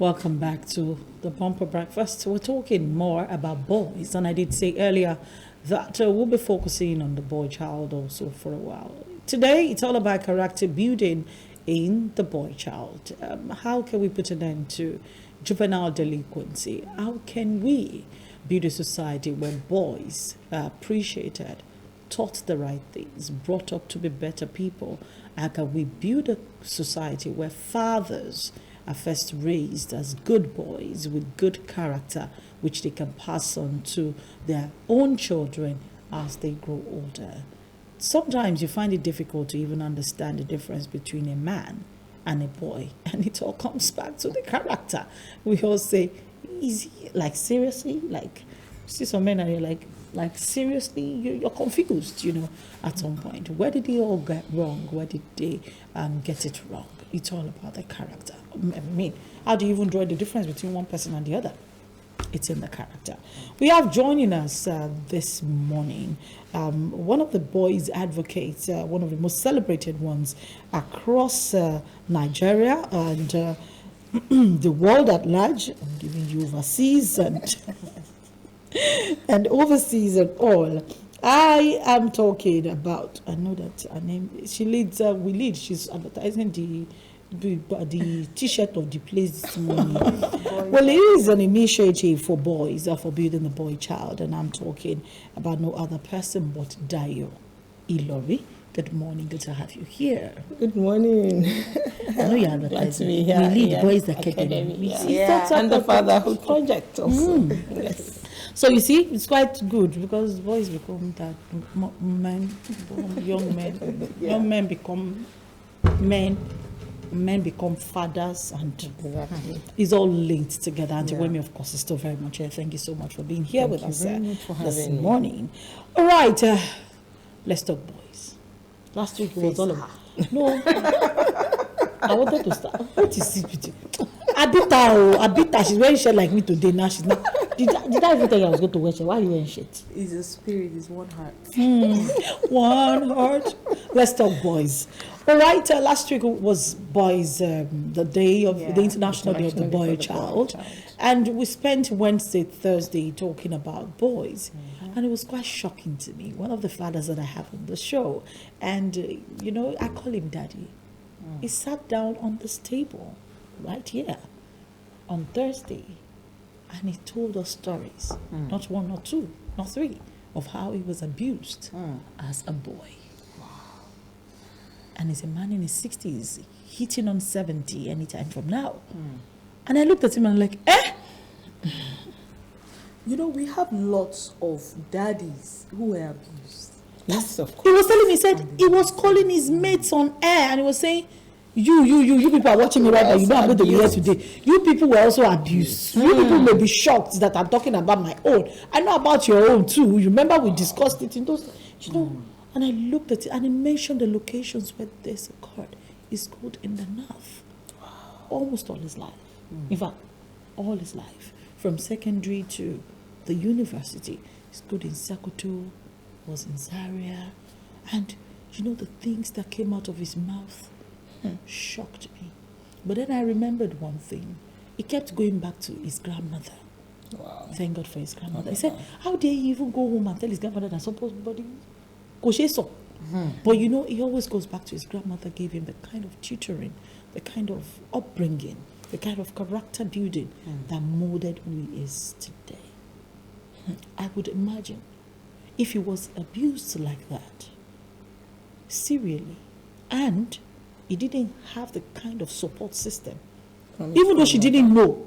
Welcome back to the Bumper Breakfast. We're talking more about boys, and I did say earlier that we'll be focusing on the boy child also for a while. Today, it's all about character building in the boy child. How can we put an end to juvenile delinquency? How can we build a society where boys are appreciated, taught the right things, brought up to be better people? How can we build a society where fathers are first raised as good boys with good character, which they can pass on to their own children as they grow older? Sometimes you find it difficult to even understand the difference between a man and a boy, and it all comes back to the character. We all say, is he, like, seriously? Like, see some men and you're like seriously, you're confused, at some point. Where did they all get wrong? Where did they get it wrong? It's all about the character. I mean, how do you even draw the difference between one person and the other? It's in the character. We have joining us this morning one of the boys advocates, one of the most celebrated ones across Nigeria and the world at large. I'm giving you overseas and and overseas and all. I am talking about, I know that her name, she leads, she's advertising the t-shirt of the place this morning. Well, it is an initiative for boys, for building the boy child, and I'm talking about no other person but Dayo Ilori. Good morning, good to have you here. Good morning. I know you're advertising. We lead Boys Academy. Yeah. And the Fatherhood Project also. Yes. So you see, it's quite good because boys become that men, young men, young men become men become fathers, and it's all linked together. And Wemi, of course, is still very much here. Thank you so much for being here with us this morning. All right, let's talk boys. Last week it was all about I wanted to start. What is it with you? Abita, she's wearing shirt like me today. Now she's not. Did I even tell you I was going to wear shirt? Why are you wearing shirt? It's a spirit, it's one heart. One heart. Let's talk boys. All right, last week was boys, the day of the International Day of the Boy Child. And we spent Wednesday, Thursday talking about boys. And it was quite shocking to me. One of the fathers that I have on the show, and I call him Daddy. He sat down on this table right here on Thursday, and he told us stories, not one, not two, not three, of how he was abused as a boy. Wow. And he's a man in his 60s, hitting on 70 anytime from now. And I looked at him and I'm like, we have lots of daddies who were abused. Yes, of course. He was telling me, he said he was calling his mates on air, and he was saying, you people are watching me right now. You know I'm going to be here today. You people were also abused. You people may be shocked that I'm talking about my own. I know about your own too. You remember we discussed it in those, And I looked at it, and he mentioned the locations where this occurred. He schooled in the north, almost all his life. In fact, all his life, from secondary to the university. He schooled in Sokoto, was in Zaria, and the things that came out of his mouth shocked me. But then I remembered one thing. He kept going back to his grandmother. Wow. Thank God for his grandmother. He said, how dare he even go home and tell his grandmother that somebody so. But he always goes back to his grandmother, gave him the kind of tutoring, the kind of upbringing, the kind of character building that molded who he is today. I would imagine if he was abused like that, serially, and he didn't have the kind of support system, even though she didn't know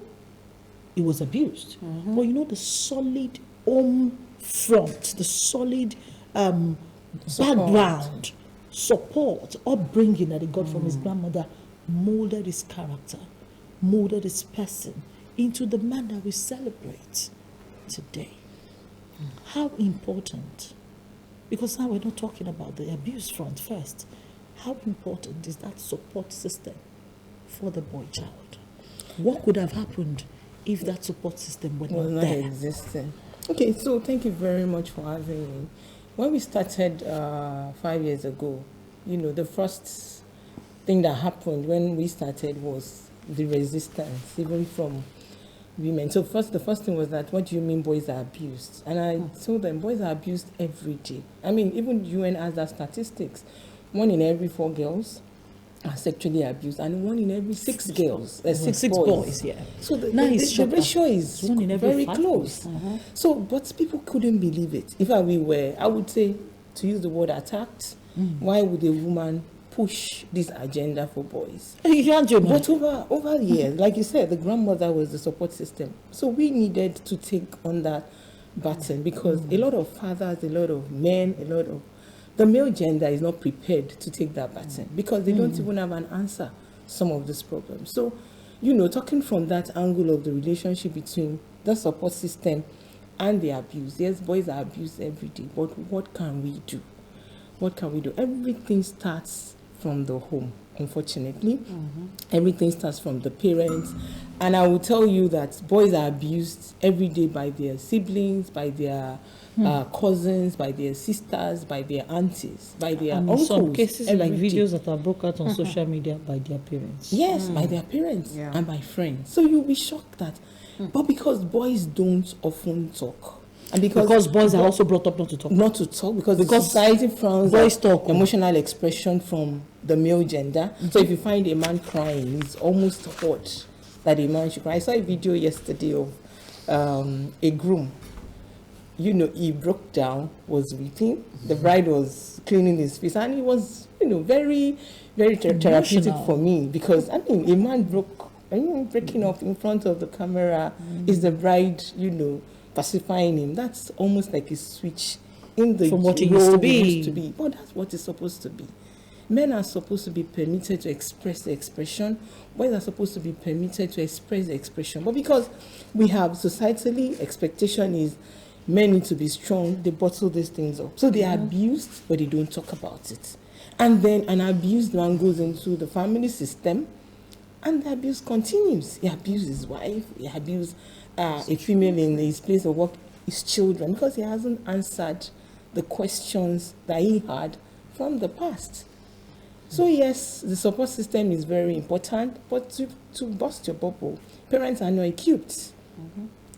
he was abused. But the solid home front, the solid background, support, upbringing that he got from his grandmother molded his character, molded his person into the man that we celebrate today. How important, because now we're not talking about the abuse front first, how important is that support system for the boy child? What could have happened if that support system were not there? Existing. Okay, so thank you very much for having me. When we started 5 years ago, the first thing that happened when we started was the resistance, even from women. So the first thing was that, what do you mean boys are abused? And I told them boys are abused every day. I mean, even UN has that statistics. 1 in every 4 girls are sexually abused, and 1 in every 6 girls, 6 boys. Yeah. So the Nice. ratio is 1 in every very 5 close. boys. So, but people couldn't believe it. If I would say, to use the word attacked, why would a woman push this agenda for boys? You can't do But over the years, like you said, the grandmother was the support system. So we needed to take on that baton, because a lot of fathers, a lot of men, the male gender is not prepared to take that baton, because they don't even have an answer some of these problems. So, talking from that angle of the relationship between the support system and the abuse. Yes, boys are abused every day, but what can we do? What can we do? Everything starts from the home, unfortunately. Everything starts from the parents. And I will tell you that boys are abused every day by their siblings, by their cousins, by their sisters, by their aunties, by their and uncles. in some cases, like every day. videos that are broke out on social media by their parents. Yes, by their parents Yeah. and by friends. So you'll be shocked that, but because boys don't often talk, and Because boys are also brought up not to talk. because the Because society frowns boys at talk. emotional expression from the male gender. So if you find a man crying, it's almost odd that a man should cry. I saw a video yesterday of a groom. He broke down, was weeping. The bride was cleaning his face, and it was, very, very therapeutic Emotional. for me, because a man breaking up in front of the camera is the bride, pacifying him. That's almost like a switch in the From what it role used to we be. used to be. But that's what it's supposed to be. Men are supposed to be permitted to express the expression. Boys are supposed to be permitted to express the expression. But because we have societally, expectation is men need to be strong, they bottle these things up. So they are abused, but they don't talk about it. And then an abused man goes into the family system, and the abuse continues. He abused his wife, he abused a female in his place of work, his children, because he hasn't answered the questions that he had from the past. So yes, the support system is very important, but to burst your bubble, parents are not equipped.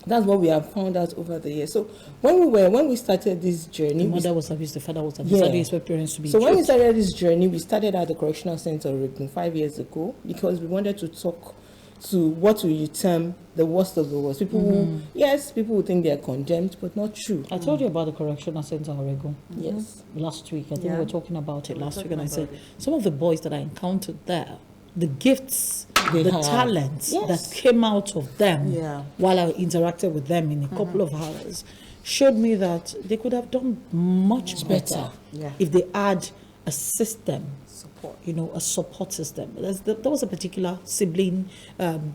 That's what we have found out over the years. So when we started this journey, The mother was abused, the father was abused. Yeah. How do you expect parents to be so when we equipped? started this journey, we started at the Correctional Center of Oregun 5 years ago, because we wanted to talk to what we term the worst of the worst. People who think they are condemned, but not true. I told you about the correctional center in Oregon Yes. last week. I think Yeah. we were talking about it We were last week, talking and I said about it. some of the boys that I encountered there, the gifts, They the have. talents Yes. that came out of them Yeah. while I interacted with them in a couple of hours, showed me that they could have done much better Yeah. if they had a system, Support. a support system. There was a particular sibling,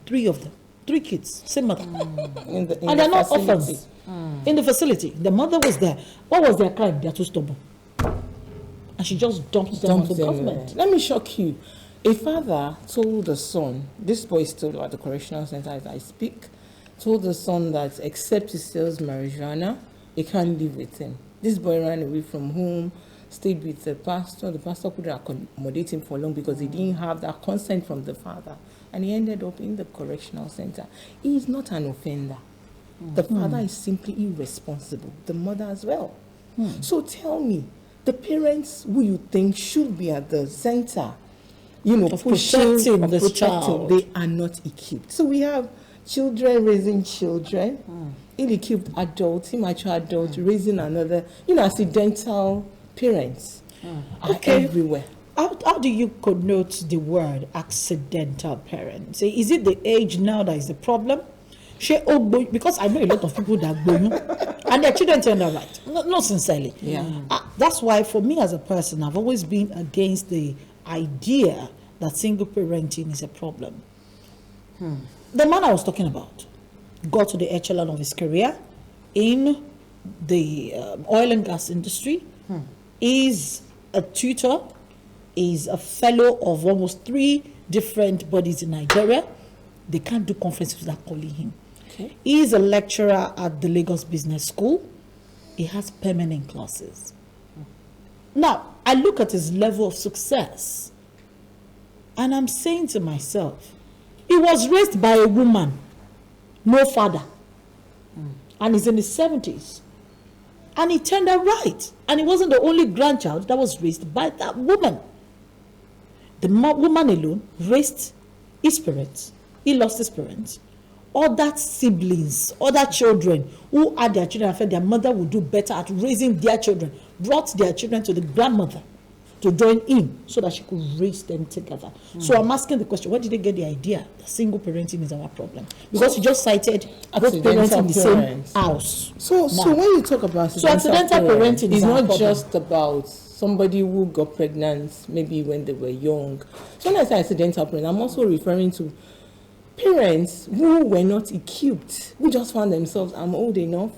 3 of them, 3 kids, same mother. In the And they're not facility. orphans. In the facility, the mother was there. What was their crime? They're too stubborn. And she just dumped them on Dump the them government. there. Let me shock you. A father told the son, this boy is still at the Correctional Center as I speak, told the son that except he sells marijuana, he can't live with him. This boy ran away from home, stayed with the pastor. The pastor couldn't accommodate him for long because he didn't have that consent from the father. And he ended up in the Correctional Center. He is not an offender. The father is simply irresponsible. The mother as well. So tell me, the parents who you think should be at the center, Of protecting this child. they are not equipped. So we have children raising children, ill-equipped adults, immature adults raising another, accidental parents are Okay. everywhere. How do you connote the word accidental parents? Is it the age now that is the problem? Because I know a lot of people that go and their children turn out right. Not sincerely. Yeah. That's why for me as a person, I've always been against the idea that single parenting is a problem. The man I was talking about got to the echelon of his career in the oil and gas industry, is a tutor, is a fellow of almost 3 different bodies in Nigeria. They can't do conferences without calling him. Okay. He is a lecturer at the Lagos Business School. He has permanent classes. Now, I look at his level of success and I'm saying to myself, He was raised by a woman, no father, and he's in his 70s. And he turned out right. And he wasn't the only grandchild that was raised by that woman. The woman alone raised his parents. He lost his parents. Other siblings, other children who had their children, I felt their mother would do better at raising their children, brought their children to the grandmother to join in so that she could raise them together. So I'm asking the question, where did they get the idea that single parenting is our problem? Because you just cited both parents in the same house. So when you talk about accidental parenting it's is our not problem. just about somebody who got pregnant maybe when they were young. So when I say accidental parenting, I'm also referring to parents who were not equipped, who just found themselves, I'm old enough,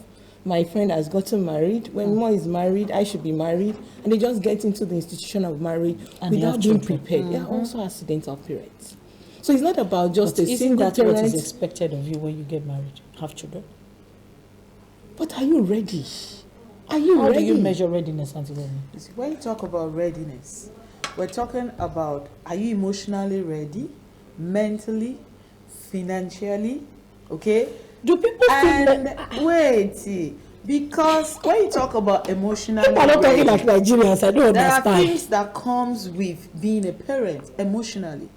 my friend has gotten married, when one is married, I should be married, and they just get into the institution of marriage And they without have being children. prepared. They are also accidental parents. So it's not about just But a isn't single that what is parent. expected of you when you get married, have children? But are you ready? Are you How ready? do you measure readiness, Auntie Wendy? You see, when you talk about readiness, we're talking about, are you emotionally ready, mentally, financially, okay? Do people And feel like wait, because when you talk about emotional, people are not talking like Nigerians? I don't there are understand. things that comes with being a parent emotionally.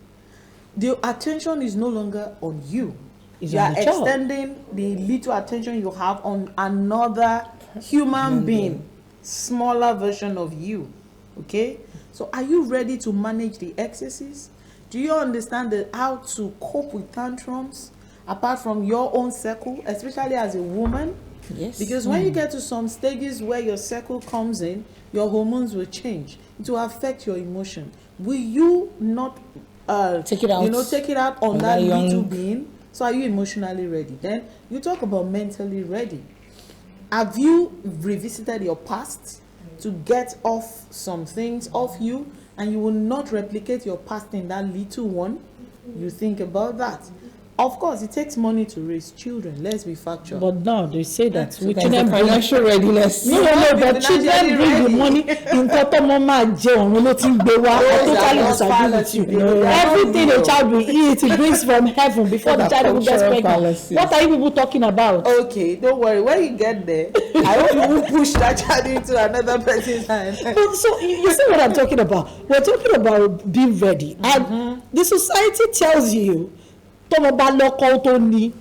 The attention is no longer on you. It's You on are the child. extending the little attention you have on another human being, smaller version of you. Okay? So are you ready to manage the excesses? Do you understand how to cope with tantrums apart from your own circle, especially as a woman? Yes. Because when you get to some stages where your circle comes in, your hormones will change. It will affect your emotion. Will you not Take it out take it out on on that that young- little being? So are you emotionally ready? Then you talk about mentally ready. Have you revisited your past to get off some things off you, and you will not replicate your past in that little one? You think about that. Of course, it takes money to raise children. Let's be factual. But now they say that we There's children a bring. financial readiness. No, but children bring the money. Nǹkan tọ́mọ máa jẹ òun ló ti ń gbé wá. I Those are totally not disagree with fallacy. you. They are not Everything a real. child will eat, it brings from heaven before the What are child even gets cultural pregnant. fallacies? What are you people talking about? Okay, don't worry. When you get there, I hope you won't push that child into another person's hand. But so you see what I'm talking about? We're talking about being ready, and the society tells you, "Tọ́mọ bá lọ́kọ ó tó ní."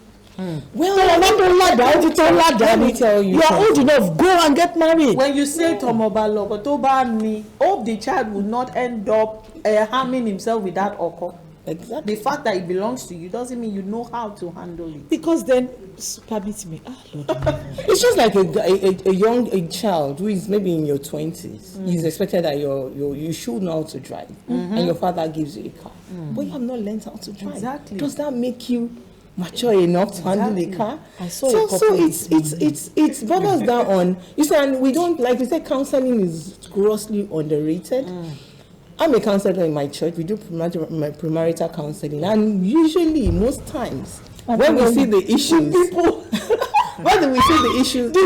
Well, Tọ́mọ bá tó ládàá ó ti tó ládàá let ni. me tell you You are old something. enough, go and get married. When you say Tomoba but Toba me, hope the child will not end up harming himself with that oko. Exactly. The fact that it belongs to you doesn't mean you know how to handle it. Because then, permit me. Lord. It's just like a child who is maybe in your 20s. It's expected that you should know how to drive, and your father gives you a car, but you have not learned how to drive. Exactly. Does that make you mature enough to handle the Exactly. car? I saw a so couple it bothers down on you say, and we don't, like we say, counseling is grossly underrated. I'm a counselor in my church. We do premarital counseling, and usually, most times, when we see the issues, when we see the issues,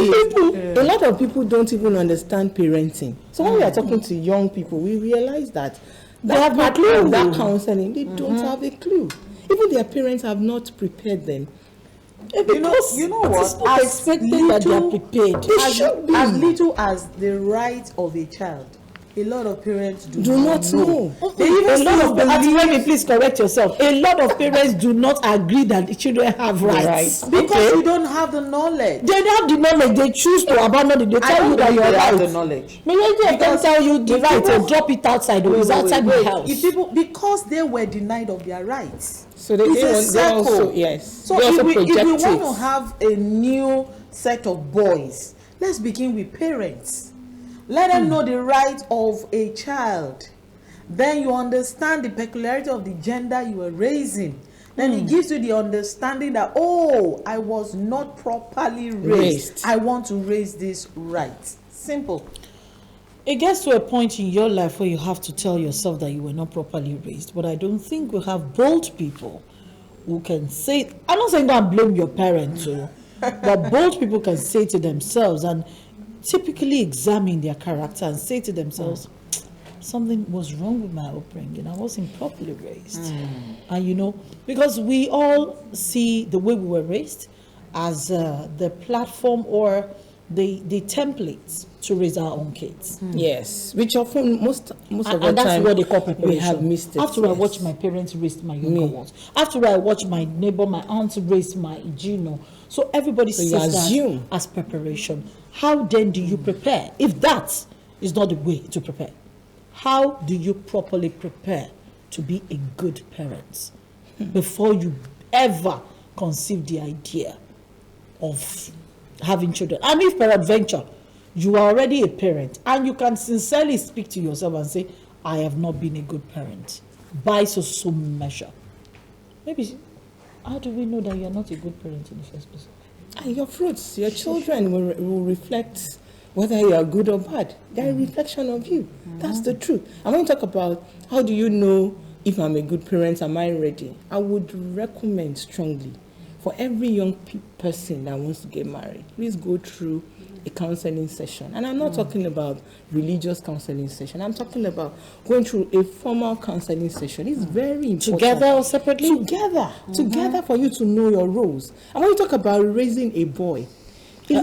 a lot of people don't even understand parenting. So when we are talking to young people, we realize that they have no clue. That counseling, they don't have a clue. Even their parents have not prepared them. Because you know it's what? not As expected that they are little- prepared. They should be. As little as the right of a child, a lot of parents do not know. They even A lot still of Auntie believe Remi, please correct yourself. A lot of parents do not agree that the children have rights. Rights. because you don't have the knowledge. They don't have the knowledge. They choose to abandon it. They I tell don't you that believe you're they have right. the knowledge. Majority of them Because tell you the if right people- to drop it outside or it's outside my house. If people, because they were denied of their rights. So they It's a also, circle. yes. So they if also we project want it. to have a new set of boys, let's begin with parents. Let them know the right of a child. Then you understand the peculiarity of the gender you are raising. Then it gives you the understanding that, oh, I was not properly raised. I want to raise this right. Simple. It gets to a point in your life where you have to tell yourself that you were not properly raised. But I don't think we have bold people who can say, I'm not saying go and blame your parents, but bold people can say to themselves and typically examine their character and say to themselves, something was wrong with my upbringing. I wasn't properly raised. And because we all see the way we were raised as the platform or the templates to raise our own kids. Yes, which often most of the time, and that's what they call preparation. we have missed it. After I yes. watched my parents raise my younger ones. After I watched my neighbor, my aunt raise my Gino. So everybody sees that assume. as preparation. How then do you prepare? If that is not the way to prepare, how do you properly prepare to be a good parent before you ever conceive the idea of having children? And if peradventure you are already a parent and you can sincerely speak to yourself and say, I have not been a good parent by so measure, maybe how do we know that you are not a good parent in the first place? Your fruits, your children will reflect whether you are good or bad. They're a reflection of you. That's the truth. And when you talk about how do you know if I'm a good parent, am I ready? I would recommend strongly for every young person that wants to get married, please go through a counseling session. And I'm not talking about religious counseling session. I'm talking about going through a formal counseling session. It's very important. Together or separately? Together for you to know your roles. And when you talk about raising a boy,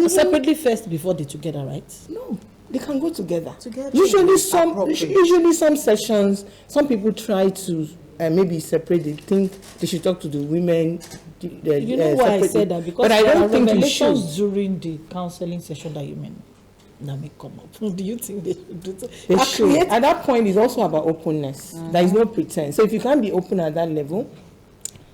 separately first before they together, right? No, they can go together. Together Usually is appropriate. some sessions, some people try to maybe separate. They think they should talk to the women. You know why I said that? Because but I there don't are think you revelations should. during the counseling session that you mean that may come up. Do you think they should do that? They should. At that point, it's also about openness. There is no pretense. So if you can't be open at that level,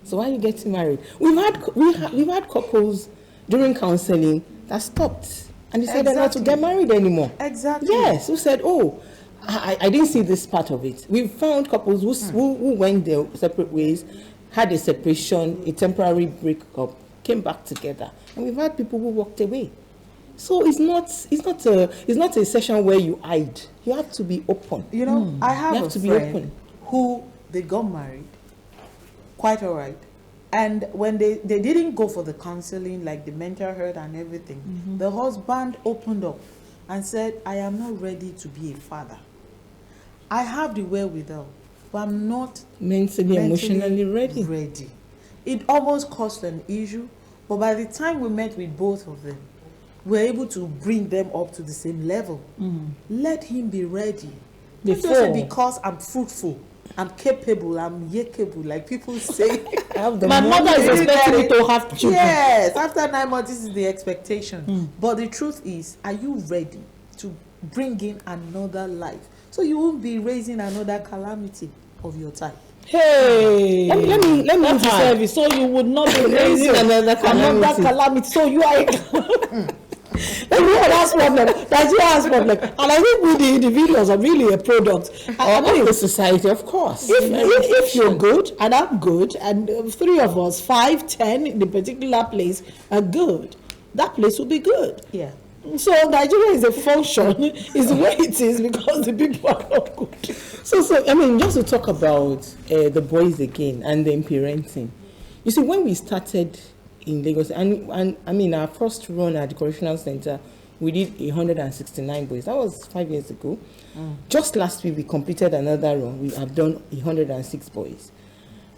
so why are you getting married? We've had couples during counseling that stopped and decided not to get married anymore. Exactly. Yes, who said, oh, I didn't see this part of it. We found couples who went their separate ways, had a separation, a temporary breakup, came back together, and we've had people who walked away. So it's not a session where you hide. You have to be open. You know, I have You have a to be friend open. who they got married, quite all right. And when they didn't go for the counseling, like the mental health and everything, the husband opened up and said, I am not ready to be a father. I have the wherewithal, but I'm not Mentally, emotionally ready. It almost caused an issue, but by the time we met with both of them, we were able to bring them up to the same level. Let him be ready. Don't just say because I'm fruitful, I'm capable, I'm capable, like people say. My mother is expecting me to have children. Yes, after 9 months, this is the expectation. But the truth is, are you ready to bring in another life? So you won't be raising another calamity of your type. Hey, Let me that's add. service. So you would not be raising Another calamity. So you are. That's problem. That's problem. And I think we, the individuals, are really a product. I mean, the society, of course. if you're good and I'm good, and 3 of us, 5, 10 in a particular place are good, that place will be good. Yeah. So Nigeria is a function, is the way it is because the people are not good. So I mean, just to talk about the boys again and then parenting. You see, when we started in Lagos, and I mean, our first run at the Correctional Center, we did 169 boys. That was 5 years ago. Just last week, we completed another run. We have done 106 boys.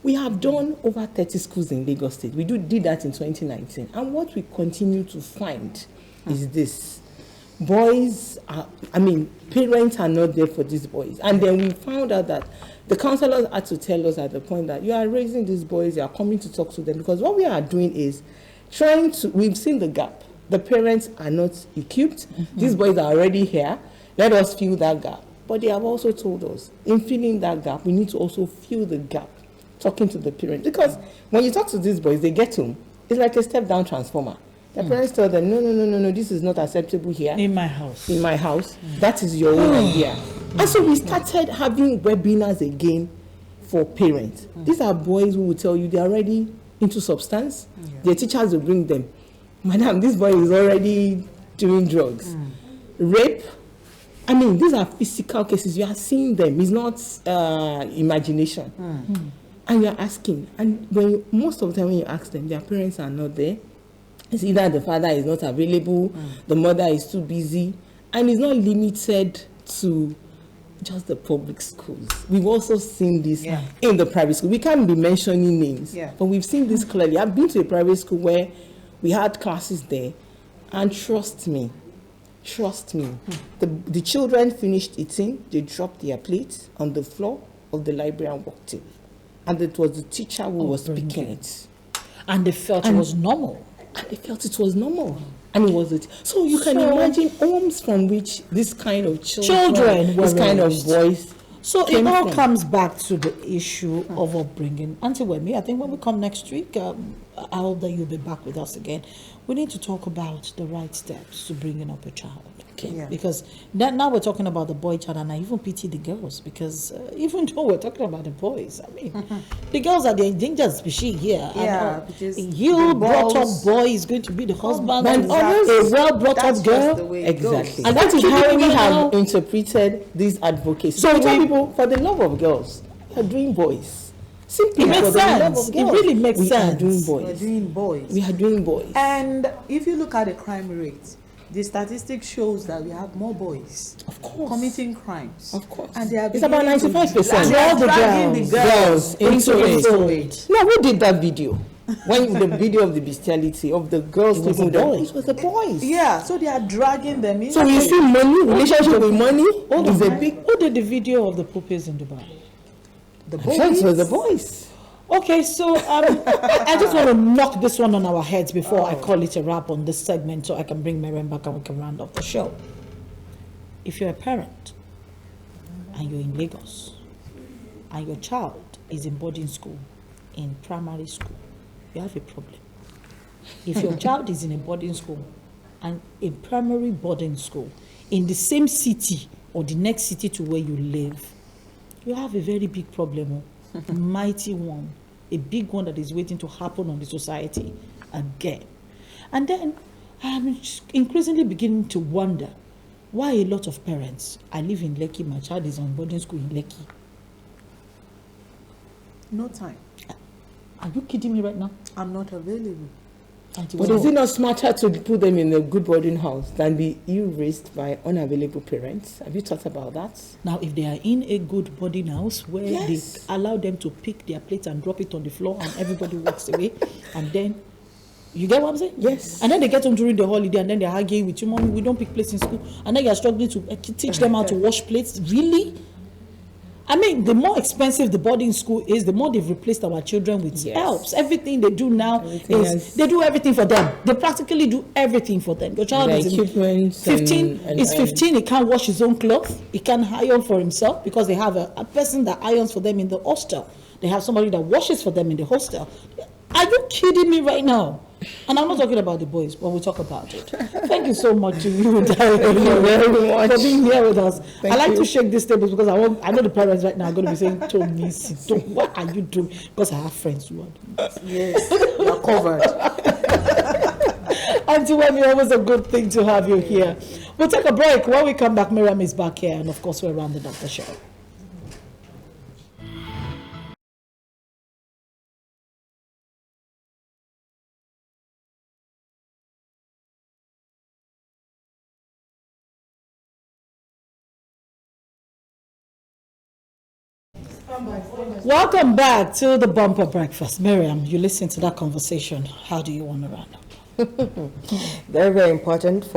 We have done over 30 schools in Lagos State. We did that in 2019. And what we continue to find is this. Boys parents are not there for these boys. And then we found out that the counselors had to tell us at the point that you are raising these boys, you are coming to talk to them, because what we are doing is we've seen the gap. The parents are not equipped. These boys are already here. Let us fill that gap. But they have also told us, in filling that gap, we need to also fill the gap, talking to the parents. Because when you talk to these boys, they get home. It's like a step-down transformer. The parents tell them, no, this is not acceptable here. In my house. That is your own idea. And so we started having webinars again for parents. These are boys who will tell you they're already into substance. Their teachers will bring them. Madam, this boy is already doing drugs. Rape. I mean, these are physical cases. You are seeing them. It's not imagination. And you're asking. And most of the time when you ask them, their parents are not there. It's either the father is not available, the mother is too busy, and it's not limited to just the public schools. We've also seen this Yeah. in the private school. We can't be mentioning names, Yeah. but we've seen this clearly. I've been to a private school where we had classes there, and trust me, the children finished eating, they dropped their plates on the floor of the library and walked in. And it was the teacher who was speaking it. And they felt it was normal. And they felt it was normal. And it was it. So you can imagine homes from which this kind of Children were this kind of raised. voice. So it came all from. comes back to the issue of upbringing. Auntie Wemi, I think when we come next week, I hope that you'll be back with us again. We need to talk about the right steps to bringing up a child. Okay. Yeah. Because now we're talking about the boy child, and I even pity the girls because even though we're talking about the boys, I mean, the girls are the endangered species here. Yeah, and, because you the brought up balls- boy is going to be the husband And of others- a well brought That's up just girl. the way it goes. Exactly. And And that is keeping how we them have now. interpreted these advocacy. So So we tell we- people, for the love of girls, we are doing boys. Simply It makes for the love sense. of It girls, really makes we sense. are doing We're boys. doing boys. We are doing boys. And if you look at the crime rate, the statistic shows that we have more boys Of course. committing crimes. Of course. And they are It's about beginning to- 95%. and they are All the dragging the girls into it. Now, who did that video? When the video of the bestiality of the girls It was sleeping the with them, boys. it was the boys. Yeah, so they are dragging them in. So you see, money, relationship with money is a big. Who did the video of the puppies in Dubai? the I'm sure it was the boys. Okay, so I just want to knock this one on our heads before I call it a wrap on this segment so I can bring Miriam back and we can round off the show. If you're a parent and you're in Lagos and your child is in boarding school, in primary school, you have a problem. If your child is in a boarding school and a primary boarding school in the same city or the next city to where you live, you have a very big problem, a mighty one, a big one that is waiting to happen on the society again. And then I'm increasingly beginning to wonder why a lot of parents, I live in Lekki, my child is on boarding school in Lekki. No time. Are you kidding me right now? I'm not available. Auntie But Wemo? is it not smarter to put them in a good boarding house than be raised by unavailable parents? Have you thought about that? Now, if they are in a good boarding house where Yes. they allow them to pick their plates and drop it on the floor and everybody walks away, and then, you get what I'm saying? Yes. And then they get home during the holiday and then they're arguing with you, Mommy, we don't pick plates in school. And then you're struggling to teach them how to wash plates. Really? I mean, the more expensive the boarding school is, the more they've replaced our children with Yes. helps. Everything they do now Everything is, else. they do everything for them. They practically do everything for them. Your child The is in equipment 15, and- is 15, he can't wash his own clothes, he can't iron for himself because they have a person that irons for them in the hostel. They have somebody that washes for them in the hostel. Are you kidding me right now? And I'm not talking about the boys, but we'll talk about it. Thank you so much to you, very much. for being here with us. Thank I like you. to shake these tables because I know the parents right now are going to be saying, Tony, what are you doing? Because I have friends who are doing this. Yes, you're covered. Auntie Wemi, always a good thing to have you here. We'll take a break. When we come back, Miriam is back here, and of course, we're rounding up the show. Welcome back to the Bumper Breakfast. Miriam, you listened to that conversation. How do you want to round up? Very, very important for